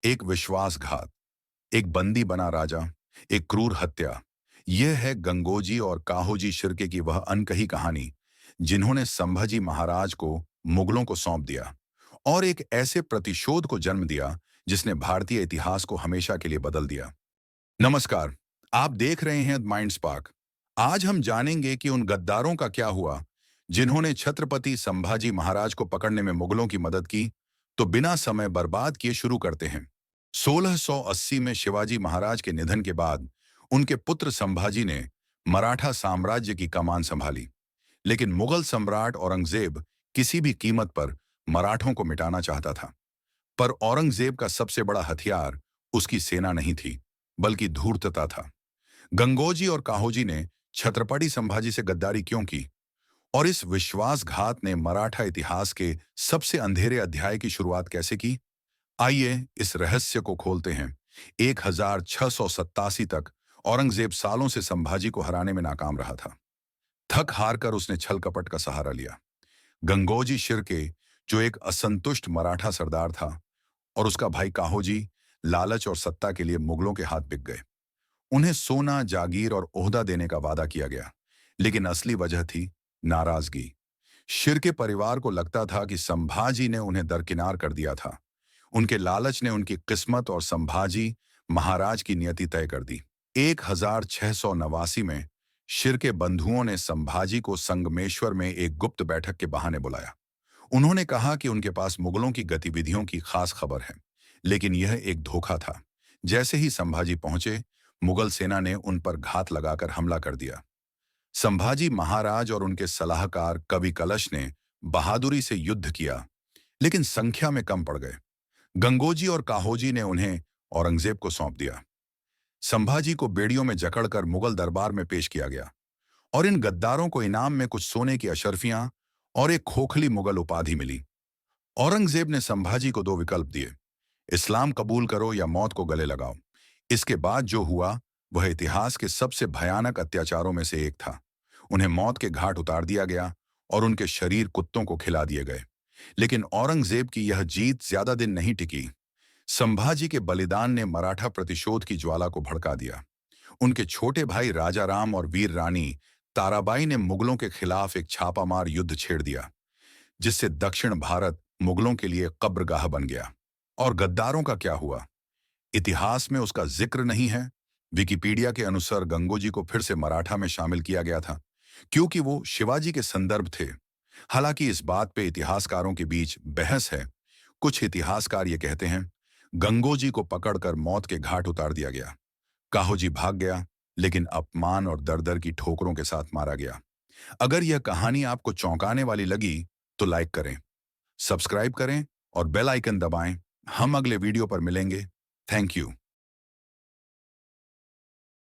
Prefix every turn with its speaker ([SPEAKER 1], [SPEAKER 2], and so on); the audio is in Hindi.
[SPEAKER 1] एक विश्वासघात, एक बंदी बना राजा, एक क्रूर हत्या। यह है गंगोजी और काहोजी शिर्के की वह अनकही कहानी, जिन्होंने संभाजी महाराज को मुगलों को सौंप दिया और एक ऐसे प्रतिशोध को जन्म दिया जिसने भारतीय इतिहास को हमेशा के लिए बदल दिया। नमस्कार, आप देख रहे हैं माइंड स्पार्क। आज हम जानेंगे कि उन गद्दारों का क्या हुआ जिन्होंने छत्रपति संभाजी महाराज को पकड़ने में मुगलों की मदद की। तो बिना समय बर्बाद किए शुरू करते हैं। 1680 में शिवाजी महाराज के निधन के बाद उनके पुत्र संभाजी ने मराठा साम्राज्य की कमान संभाली, लेकिन मुगल सम्राट औरंगजेब किसी भी कीमत पर मराठों को मिटाना चाहता था। पर औरंगजेब का सबसे बड़ा हथियार उसकी सेना नहीं थी, बल्कि धूर्तता था। गंगोजी और काहोजी ने छत्रपति संभाजी से गद्दारी क्यों की, और इस विश्वासघात ने मराठा इतिहास के सबसे अंधेरे अध्याय की शुरुआत कैसे की? आइए इस रहस्य को खोलते हैं। 1687 तक औरंगजेब सालों से संभाजी को हराने में नाकाम रहा था। थक हार कर उसने छल कपट का सहारा लिया। गंगोजी शिर्के, जो एक असंतुष्ट मराठा सरदार था, और उसका भाई काहोजी लालच और सत्ता के लिए मुगलों के हाथ बिक गए। उन्हें सोना, जागीर और ओहदा देने का वादा किया गया, लेकिन असली वजह थी नाराजगी। शिर्के परिवार को लगता था कि संभाजी ने उन्हें दरकिनार कर दिया था। उनके लालच ने उनकी किस्मत और संभाजी महाराज की नियति तय कर दी। 1689 में शिर्के बंधुओं ने संभाजी को संगमेश्वर में एक गुप्त बैठक के बहाने बुलाया। उन्होंने कहा कि उनके पास मुगलों की गतिविधियों की खास खबर है, लेकिन यह एक धोखा था। जैसे ही संभाजी पहुंचे, मुगल सेना ने उन पर घात लगाकर हमला कर दिया। संभाजी महाराज और उनके सलाहकार कवि कलश ने बहादुरी से युद्ध किया, लेकिन संख्या में कम पड़ गए। गंगोजी और काहोजी ने उन्हें औरंगजेब को सौंप दिया। संभाजी को बेड़ियों में जकड़कर मुगल दरबार में पेश किया गया, और इन गद्दारों को इनाम में कुछ सोने की अशर्फियां और एक खोखली मुगल उपाधि मिली। औरंगजेब ने संभाजी को दो विकल्प दिए: इस्लाम कबूल करो या मौत को गले लगाओ। इसके बाद जो हुआ वह इतिहास के सबसे भयानक अत्याचारों में से एक था। उन्हें मौत के घाट उतार दिया गया और उनके शरीर कुत्तों को खिला दिए गए। लेकिन औरंगजेब की यह जीत ज्यादा दिन नहीं टिकी। संभाजी के बलिदान ने मराठा प्रतिशोध की ज्वाला को भड़का दिया। उनके छोटे भाई राजाराम और वीर रानी ताराबाई ने मुगलों के खिलाफ एक छापामार युद्ध छेड़ दिया, जिससे दक्षिण भारत मुगलों के लिए कब्रगाह बन गया। और गद्दारों का क्या हुआ? इतिहास में उसका जिक्र नहीं है। विकिपीडिया के अनुसार गंगोजी को फिर से मराठा में शामिल किया गया था, क्योंकि वो शिवाजी के संदर्भ थे। हालांकि इस बात पे इतिहासकारों के बीच बहस है। कुछ इतिहासकार ये कहते हैं गंगोजी को पकड़कर मौत के घाट उतार दिया गया। काहोजी भाग गया, लेकिन अपमान और दर-दर की ठोकरों के साथ मारा गया। अगर यह कहानी आपको चौंकाने वाली लगी तो लाइक करें, सब्सक्राइब करें और बेल आइकन दबाएं। हम अगले वीडियो पर मिलेंगे। Thank you.